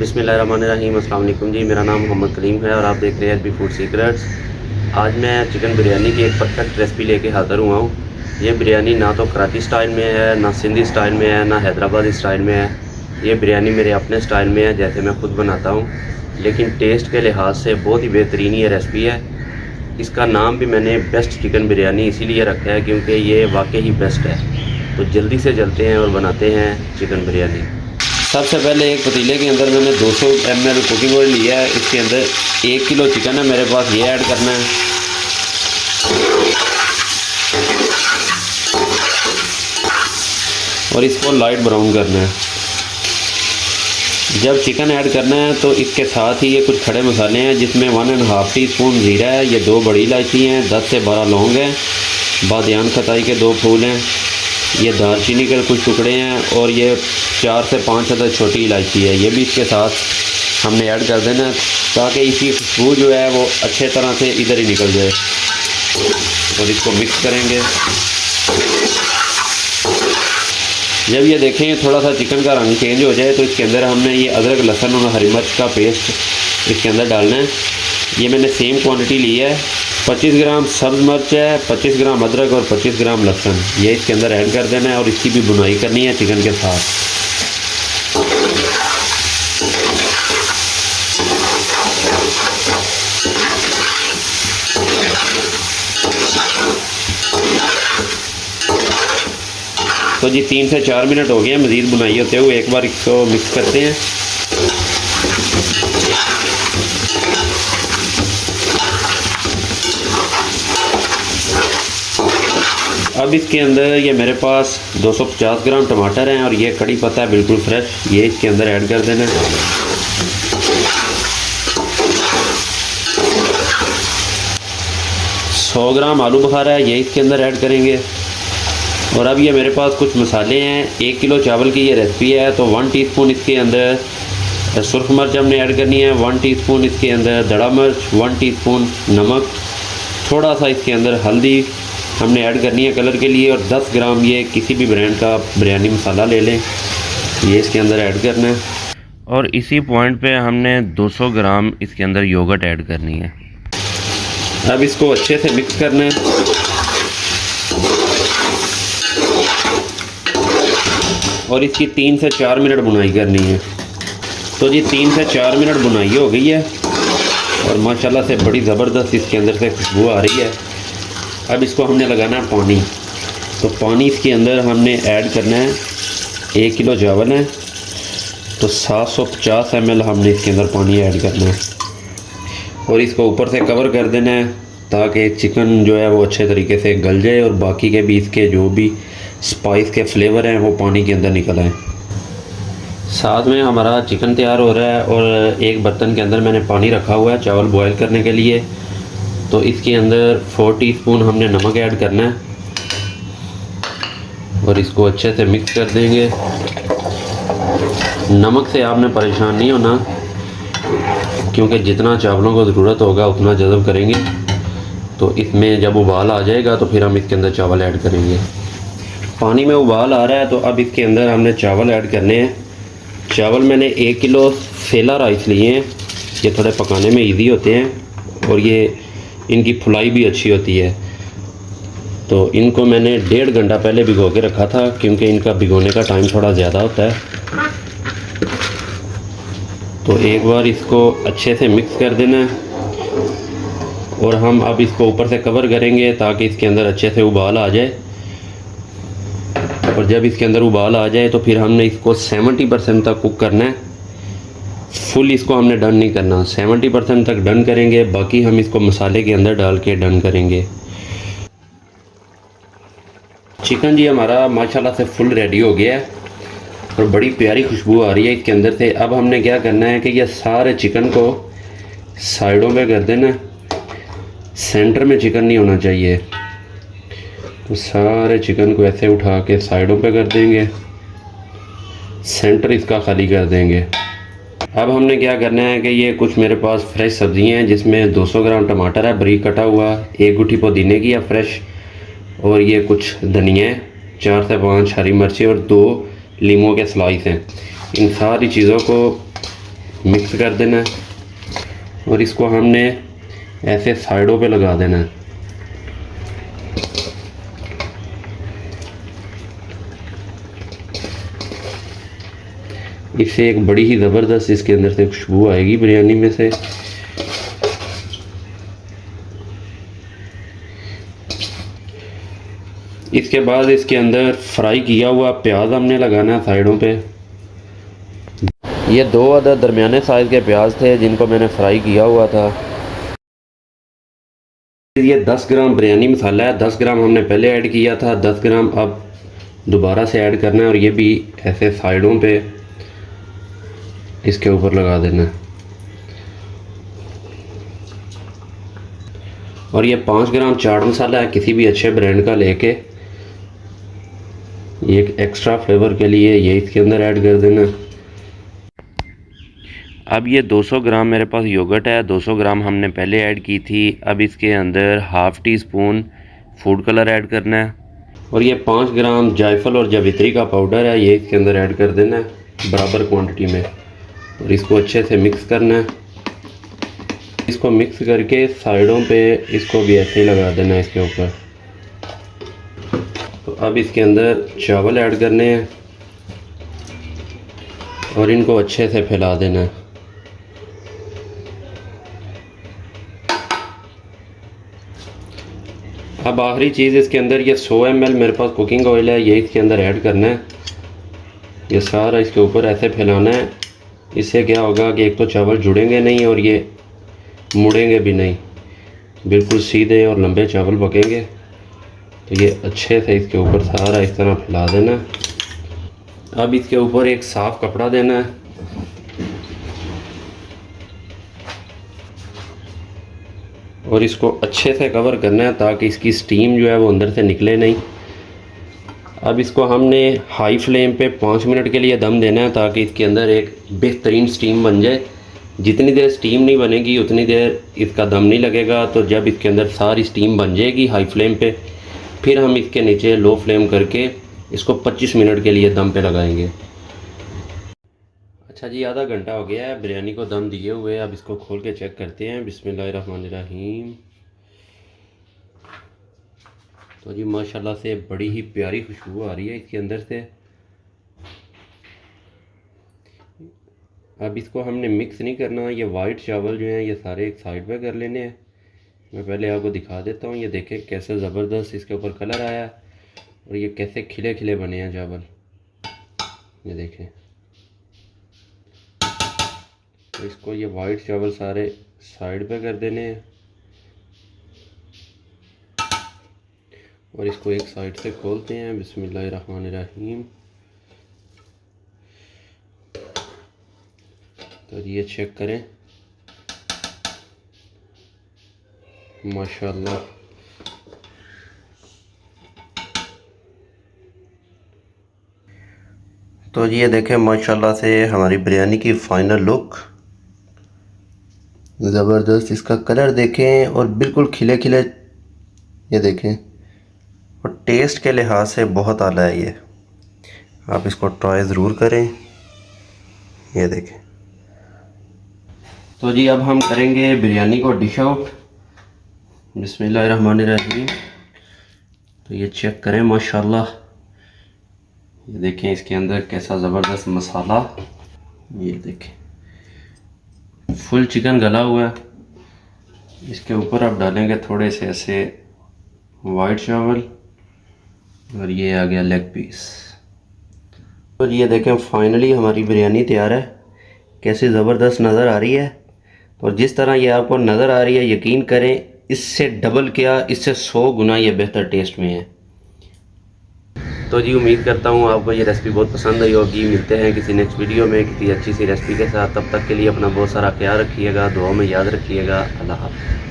बिस्मिल्लाहिर्रहमानिर्रहीम। अस्सलाम वालेकुम जी, मेरा नाम मोहम्मद कलीम है और आप देख रहे हैं एचबी फूड सीक्रेट्स। आज मैं चिकन बिरयानी की एक परफेक्ट रेसिपी लेके हाज़िर हुआ हूँ। ये बिरयानी ना तो कराची स्टाइल में है, ना सिंधी स्टाइल में है, ना हैदराबादी स्टाइल में है। ये बिरयानी मेरे अपने स्टाइल में है, जैसे मैं ख़ुद बनाता हूँ, लेकिन टेस्ट के लिहाज से बहुत ही बेहतरीन ये रेसिपी है। इसका नाम भी मैंने बेस्ट चिकन बिरयानी इसीलिए रखा है क्योंकि ये वाकई ही बेस्ट है। तो जल्दी से चलते हैं और बनाते हैं चिकन बिरयानी। सबसे पहले एक पतीले के अंदर मैंने 200 ml कुकिंग ऑयल लिया है। इसके अंदर 1 किलो चिकन है मेरे पास, ये ऐड करना है। और इसको लाइट ब्राउन करना है। जब चिकन ऐड करना है तो इसके साथ ही ये कुछ खड़े मसाले हैं, जिसमें 1.5 टीस्पून ज़ीरा है, ये 2 बड़ी इलायची हैं, 10 से 12 लौंग हैं, बादियान खताई के 2 फूल हैं, ये दालचीनी के कुछ टुकड़े हैं, और ये 4 से 5 अदद छोटी इलायची है। ये भी इसके साथ हमने ऐड कर देना ताकि इसकी खुशबू जो है वो अच्छे तरह से इधर ही निकल जाए। और इसको मिक्स करेंगे। जब ये देखें थोड़ा सा चिकन का रंग चेंज हो जाए तो इसके अंदर हमने ये अदरक, लहसुन और हरी मिर्च का पेस्ट इसके अंदर डालना है। ये मैंने सेम क्वांटिटी ली है। 25 ग्राम सब्ज़ मिर्च है, 25 ग्राम अदरक और 25 ग्राम लहसुन, ये इसके अंदर ऐड कर देना है और इसकी भी भुनाई करनी है चिकन के साथ। तो जी 3 से 4 मिनट हो गए हैं मज़ीद बुनाई होते हुए। एक बार इसको मिक्स करते हैं। अब इसके अंदर ये मेरे पास 250 ग्राम टमाटर हैं और ये कड़ी पत्ता है बिल्कुल फ्रेश, ये इसके अंदर ऐड कर देना है। सौ ग्राम आलू बुखारा है, ये इसके अंदर ऐड करेंगे। और अब ये मेरे पास कुछ मसाले हैं। 1 किलो चावल की ये रेसिपी है, तो 1 टीस्पून इसके अंदर सुर्ख मिर्च हमने ऐड करनी है, 1 टीस्पून इसके अंदर दड़ा मिर्च, 1 टीस्पून नमक, थोड़ा सा इसके अंदर हल्दी हमने ऐड करनी है कलर के लिए, और 10 ग्राम ये किसी भी ब्रांड का बिरयानी मसाला ले लें, ये इसके अंदर ऐड करना है। और इसी पॉइंट पे हमने 200 ग्राम इसके अंदर योगर्ट ऐड करनी है। अब इसको अच्छे से मिक्स करना है। और इसकी 3 से 4 मिनट बुनाई करनी है। तो जी 3 से 4 मिनट बुनाई हो गई है और माशाल्लाह से बड़ी ज़बरदस्त इसके अंदर से खुशबू आ रही है। अब इसको हमने लगाना है पानी। तो पानी इसके अंदर हमने ऐड करना है। 1 किलो चावल है तो 750 ml हमने इसके अंदर पानी ऐड करना है और इसको ऊपर से कवर कर देना है ताकि चिकन जो है वो अच्छे तरीके से गल जाए और बाकी के भी इसके जो भी स्पाइस के फ्लेवर हैं वो पानी के अंदर निकल आए। साथ में हमारा चिकन तैयार हो रहा है और एक बर्तन के अंदर मैंने पानी रखा हुआ है चावल बॉयल करने के लिए। तो इसके अंदर 4 टीस्पून हमने नमक ऐड करना है और इसको अच्छे से मिक्स कर देंगे। नमक से आपने परेशान नहीं होना क्योंकि जितना चावलों को ज़रूरत होगा उतना जज़ब करेंगे। तो इसमें जब उबाल आ जाएगा तो फिर हम इसके अंदर चावल ऐड करेंगे। पानी में उबाल आ रहा है तो अब इसके अंदर हमने चावल ऐड करने हैं। चावल मैंने 1 किलो सेला राइस लिए हैं, ये थोड़े पकाने में इजी होते हैं और ये इनकी फुलाई भी अच्छी होती है। तो इनको मैंने 1.5 घंटा पहले भिगो के रखा था क्योंकि इनका भिगोने का टाइम थोड़ा ज़्यादा होता है। तो एक बार इसको अच्छे से मिक्स कर देना है और हम अब इसको ऊपर से कवर करेंगे ताकि इसके अंदर अच्छे से उबाल आ जाए। और जब इसके अंदर उबाल आ जाए तो फिर हमने इसको 70% तक कुक करना है। फुल इसको हमने डन नहीं करना, 70% तक डन करेंगे, बाकी हम इसको मसाले के अंदर डाल के डन करेंगे। चिकन जी हमारा माशाल्लाह से फुल रेडी हो गया है और बड़ी प्यारी खुशबू आ रही है इसके अंदर से। अब हमने क्या करना है कि ये सारे चिकन को साइडों पे कर देना, सेंटर में चिकन नहीं होना चाहिए। तो सारे चिकन को ऐसे उठा के साइडों पे कर देंगे, सेंटर इसका खाली कर देंगे। अब हमने क्या करना है कि ये कुछ मेरे पास फ्रेश सब्ज़ियाँ हैं जिसमें 200 ग्राम टमाटर है बारीक कटा हुआ, 1 गुठी पुदीने की है फ्रेश, और ये कुछ धनिया है, 4 से 5 हरी मिर्ची और 2 लीमों के स्लाइस हैं। इन सारी चीज़ों को मिक्स कर देना है और इसको हमने ऐसे साइडों पे लगा देना है। इससे एक बड़ी ही ज़बरदस्त इसके अंदर से खुशबू आएगी बिरयानी में से। इसके बाद इसके अंदर फ्राई किया हुआ प्याज हमने लगाना है साइडों पे। ये 2 अदद दरमियाने साइज़ के प्याज थे जिनको मैंने फ्राई किया हुआ था। ये 10 ग्राम बिरयानी मसाला है। 10 ग्राम हमने पहले ऐड किया था, 10 ग्राम अब दोबारा से ऐड करना है और ये भी ऐसे साइडों पे इसके ऊपर लगा देना है। और ये 5 ग्राम चाट मसाला है, किसी भी अच्छे ब्रांड का लेके एक एक्स्ट्रा फ्लेवर के लिए ये इसके अंदर ऐड कर देना। अब ये 200 ग्राम मेरे पास योगर्ट है, 200 ग्राम हमने पहले ऐड की थी। अब इसके अंदर half tea spoon food colour add करना है और ये 5 ग्राम जायफल और जावित्री का पाउडर है, ये इसके अंदर ऐड कर देना है बराबर क्वांटिटी में और इसको अच्छे से मिक्स करना है। इसको मिक्स करके साइडों पे इसको भी ऐसे ही लगा देना है इसके ऊपर। तो अब इसके अंदर चावल ऐड करने हैं और इनको अच्छे से फैला देना है। अब आखिरी चीज़ इसके अंदर ये 100 ml मेरे पास कुकिंग ऑयल है, ये इसके अंदर ऐड करना है। ये सारा इसके ऊपर ऐसे फैलाना है। इससे क्या होगा कि एक तो चावल जुड़ेंगे नहीं और ये मुड़ेंगे भी नहीं, बिल्कुल सीधे और लंबे चावल पकेंगे। तो ये अच्छे से इसके ऊपर सारा इस तरह फैला देना है। अब इसके ऊपर एक साफ़ कपड़ा देना है और इसको अच्छे से कवर करना है ताकि इसकी स्टीम जो है वो अंदर से निकले नहीं। अब इसको हमने हाई फ्लेम पे 5 मिनट के लिए दम देना है ताकि इसके अंदर एक बेहतरीन स्टीम बन जाए। जितनी देर स्टीम नहीं बनेगी उतनी देर इसका दम नहीं लगेगा। तो जब इसके अंदर सारी स्टीम बन जाएगी हाई फ्लेम पे, फिर हम इसके नीचे लो फ्लेम करके इसको 25 मिनट के लिए दम पे लगाएंगे। अच्छा जी, आधा घंटा हो गया है बिरयानी को दम दिए हुए। अब इसको खोल के चेक करते हैं। बिस्मिल्लाहिर्रहमानिर्रहीम। तो जी माशाल्लाह से बड़ी ही प्यारी खुशबू आ रही है इसके अंदर से। अब इसको हमने मिक्स नहीं करना। ये वाइट चावल जो हैं ये सारे एक साइड पे कर लेने हैं। मैं पहले आपको दिखा देता हूँ। ये देखें कैसे ज़बरदस्त इसके ऊपर कलर आया है और ये कैसे खिले खिले बने हैं चावल, ये देखें। तो इसको ये वाइट चावल सारे साइड पे कर देने हैं और इसको एक साइड से खोलते हैं। बिस्मिल्लाहिर्रहमानिर्रहीम। तो ये चेक करें, माशाल्लाह तो ये देखें माशाल्लाह से हमारी बिरयानी की फ़ाइनल लुक ज़बरदस्त। इसका कलर देखें और बिल्कुल खिले खिले, ये देखें। और टेस्ट के लिहाज से बहुत आला है ये। आप इसको ट्राई ज़रूर करें। ये देखें। तो जी अब हम करेंगे बिरयानी को डिश आउट। बिस्मिल्लाहिर्रहमानिर्रहीम। तो ये चेक करें माशाल्लाह, ये देखें इसके अंदर कैसा ज़बरदस्त मसाला। ये देखें फुल चिकन गला हुआ है। इसके ऊपर आप डालेंगे थोड़े से ऐसे वाइट चावल और ये आ गया लेग पीस। और ये देखें फाइनली हमारी बिरयानी तैयार है। कैसी ज़बरदस्त नज़र आ रही है। और जिस तरह ये आपको नज़र आ रही है, यकीन करें इससे डबल क्या, इससे 100 गुना ये बेहतर टेस्ट में है। तो जी उम्मीद करता हूँ आपको ये रेसिपी बहुत पसंद आई होगी। मिलते हैं किसी नेक्स्ट वीडियो में किसी अच्छी सी रेसिपी के साथ। तब तक के लिए अपना बहुत सारा ख्याल रखिएगा, दुआ में याद रखिएगा। अल्लाह हाफ़िज़।